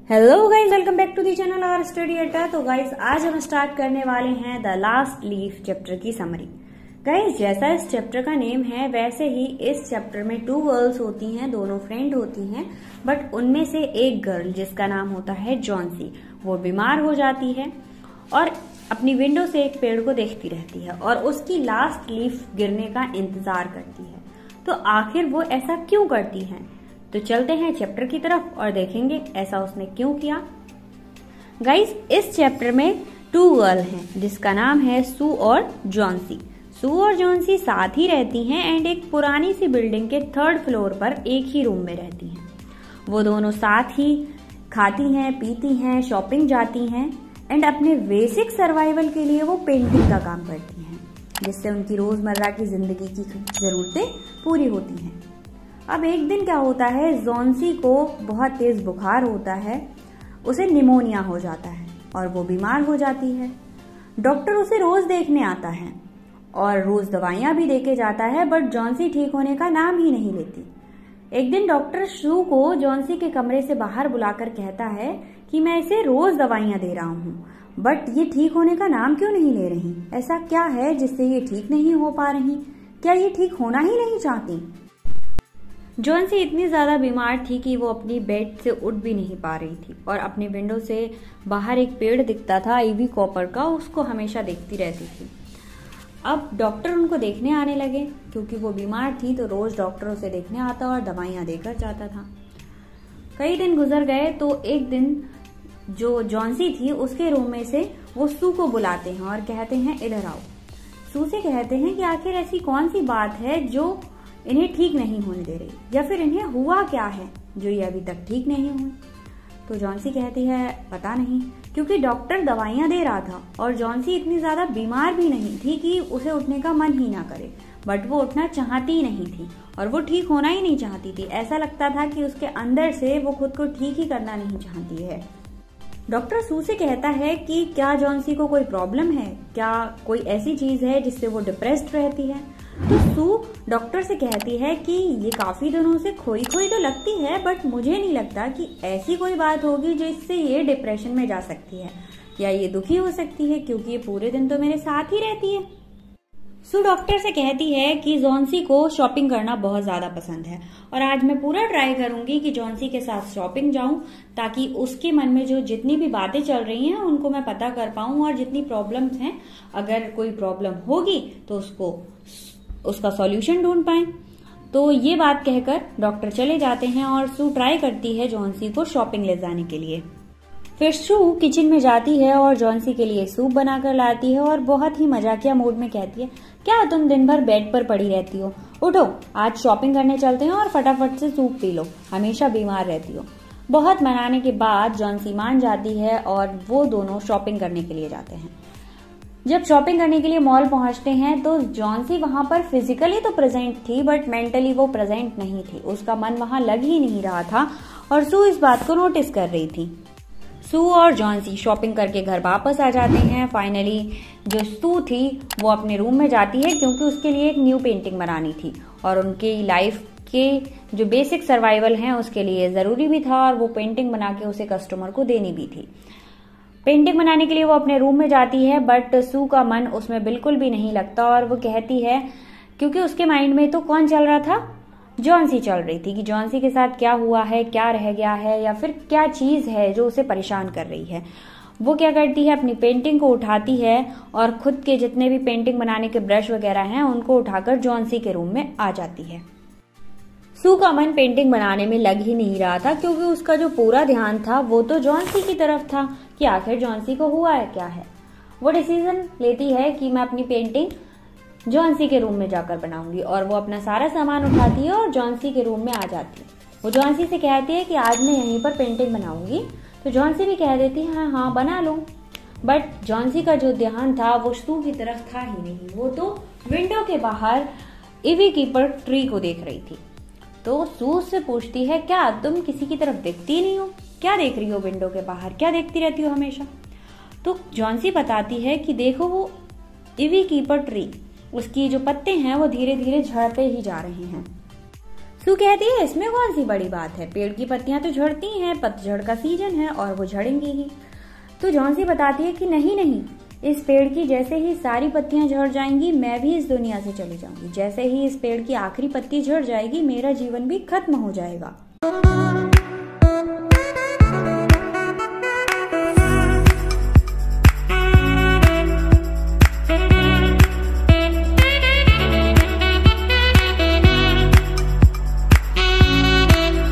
Hello guys, welcome back to the channel और study Adda. तो guys आज हम स्टार्ट करने वाले हैं द लास्ट लीफ चैप्टर की समरी। गाइज जैसा इस चैप्टर का नेम है वैसे ही इस चैप्टर में 2 गर्ल्स होती हैं, दोनों फ्रेंड होती हैं। बट उनमें से एक गर्ल जिसका नाम होता है जॉन्सी, वो बीमार हो जाती है और अपनी विंडो से एक पेड़ को देखती रहती है और उसकी लास्ट लीफ गिरने का इंतजार करती है। तो आखिर वो ऐसा क्यों करती है? तो चलते हैं चैप्टर की तरफ और देखेंगे ऐसा उसने क्यों किया। गाइस इस चैप्टर में 2 गर्ल हैं जिसका नाम है सू और जॉन्सी। सू और जॉन्सी साथ ही रहती हैं एंड एक पुरानी सी बिल्डिंग के 3rd फ्लोर पर एक ही रूम में रहती हैं। वो दोनों साथ ही खाती हैं, पीती हैं, शॉपिंग जाती हैं एंड अपने बेसिक सर्वाइवल के लिए वो पेंटिंग का काम करती हैं, जिससे उनकी रोजमर्रा की जिंदगी की जरूरतें पूरी होती हैं। अब एक दिन क्या होता है, जॉन्सी को बहुत तेज बुखार होता है, उसे निमोनिया हो जाता है और वो बीमार हो जाती है। डॉक्टर उसे रोज देखने आता है और रोज दवाइयां भी देके जाता है, बट जॉन्सी ठीक होने का नाम ही नहीं लेती। एक दिन डॉक्टर शू को जॉन्सी के कमरे से बाहर बुलाकर कहता है कि मैं इसे रोज दवाइयां दे रहा हूँ, बट ये ठीक होने का नाम क्यों नहीं ले रही? ऐसा क्या है जिससे ये ठीक नहीं हो पा रही? क्या ये ठीक होना ही नहीं चाहती? जॉन्सी इतनी ज्यादा बीमार थी कि वो अपनी बेड से उठ भी नहीं पा रही थी और अपने विंडो से बाहर एक पेड़ दिखता था आइवी कॉपर का, उसको हमेशा देखती रहती थी। अब डॉक्टर उनको देखने आने लगे, क्योंकि वो बीमार थी तो रोज डॉक्टर उसे देखने आता और दवाइयां देकर जाता था। कई दिन गुजर गए तो एक दिन जो जॉन्सी थी उसके रूम में से वो सू को बुलाते हैं और कहते हैं इधर आओ। सू से कहते हैं कि आखिर ऐसी कौन सी बात है जो इन्हें ठीक नहीं होने दे रही, या फिर इन्हें हुआ क्या है जो ये अभी तक ठीक नहीं हुई। तो जॉन्सी कहती है पता नहीं, क्योंकि डॉक्टर दवाइयां दे रहा था और जॉन्सी इतनी ज्यादा बीमार भी नहीं थी कि उसे उठने का मन ही ना करे, बट वो उठना चाहती ही नहीं थी और वो ठीक होना ही नहीं चाहती थी। ऐसा लगता था कि उसके अंदर से वो खुद को ठीक ही करना नहीं चाहती है। डॉक्टर सू से कहता है कि क्या जॉन्सी को कोई प्रॉब्लम है, क्या कोई ऐसी चीज है जिससे वो डिप्रेस्ड रहती है। तो सू डॉक्टर से कहती है कि ये काफी दिनों से खोई खोई तो लगती है, बट मुझे नहीं लगता कि ऐसी कोई बात होगी जिससे ये डिप्रेशन में जा सकती है या ये दुखी हो सकती है, क्योंकि ये पूरे दिन तो मेरे साथ ही रहती है। सू डॉक्टर से कहती है कि जॉन्सी को शॉपिंग करना बहुत ज्यादा पसंद है और आज मैं पूरा ट्राई करूंगी कि जॉन्सी के साथ शॉपिंग जाऊं, ताकि उसके मन में जो जितनी भी बातें चल रही हैं उनको मैं पता कर पाऊं और जितनी प्रॉब्लम्स हैं, अगर कोई प्रॉब्लम होगी तो उसका सॉल्यूशन ढूंढ पाए। तो ये बात कहकर डॉक्टर चले जाते हैं और सू ट्राई करती है जॉन्सी को शॉपिंग ले जाने के लिए। फिर सू किचन में जाती है और जॉन्सी के लिए सूप बनाकर लाती है और बहुत ही मजाकिया मूड में कहती है, क्या तुम दिन भर बेड पर पड़ी रहती हो? उठो, आज शॉपिंग करने चलते हैं और फटाफट से सूप पी लो, हमेशा बीमार रहती हो। बहुत मनाने के बाद जॉन्सी मान जाती है और वो दोनों शॉपिंग करने के लिए जाते हैं। जब शॉपिंग करने के लिए मॉल पहुंचते हैं तो जॉन्सी वहां पर फिजिकली तो प्रेजेंट थी, बट मेंटली वो प्रेजेंट नहीं थी, उसका मन वहां लग ही नहीं रहा था और सू इस बात को नोटिस कर रही थी। सू और जॉन्सी शॉपिंग करके घर वापस आ जाते हैं। फाइनली जो सू थी वो अपने रूम में जाती है, क्योंकि उसके लिए एक न्यू पेंटिंग बनानी थी और उनकी लाइफ के जो बेसिक सर्वाइवल हैं उसके लिए जरूरी भी था और वो पेंटिंग बना के उसे कस्टमर को देनी भी थी। पेंटिंग बनाने के लिए वो अपने रूम में जाती है, बट सू का मन उसमें बिल्कुल भी नहीं लगता और वो कहती है, क्योंकि उसके माइंड में तो कौन चल रहा था, जॉन्सी चल रही थी कि जॉन्सी के साथ क्या हुआ है, क्या रह गया है, या फिर क्या चीज है जो उसे परेशान कर रही है। वो क्या करती है, अपनी पेंटिंग को उठाती है और खुद के जितने भी पेंटिंग बनाने के ब्रश वगैरह हैं उनको उठाकर जॉन्सी के रूम में आ जाती है। सू का मन पेंटिंग बनाने में लग ही नहीं रहा था, क्योंकि उसका जो पूरा ध्यान था वो तो जॉन्सी की तरफ था कि आखिर जॉन्सी को हुआ है क्या है। वो डिसीजन लेती है कि मैं अपनी पेंटिंग जॉन्सी के रूम में जाकर बनाऊंगी और वो अपना सारा सामान उठाती है और जॉन्सी के रूम में आ जाती है। वो जॉन्सी से कहती है कि आज मैं यहीं पर पेंटिंग बनाऊंगी, तो जॉन्सी भी कह देती है हाँ हाँ बना लो। बट जॉन्सी का जो ध्यान था वो सू की तरफ था ही नहीं, वो तो विंडो के बाहर इवी कीपर ट्री को देख रही थी। तो सू से पूछती है, क्या तुम किसी की तरफ देखती नहीं हो? क्या देख रही हो विंडो के बाहर, क्या देखती रहती हो हमेशा? तो जॉन्सी बताती है कि देखो वो इवी कीपर ट्री, उसकी जो पत्ते हैं वो धीरे धीरे झड़ते ही जा रहे हैं। सू कहती है इसमें कौन सी बड़ी बात है, पेड़ की पत्तियां तो झड़ती हैं, पतझड़ का सीजन है और वो झड़ेंगी ही। तो जॉन्सी बताती है कि नहीं नहीं, इस पेड़ की जैसे ही सारी पत्तियां झड़ जाएंगी मैं भी इस दुनिया से चली जाऊंगी। जैसे ही इस पेड़ की आखिरी पत्ती झड़ जाएगी मेरा जीवन भी खत्म हो जाएगा।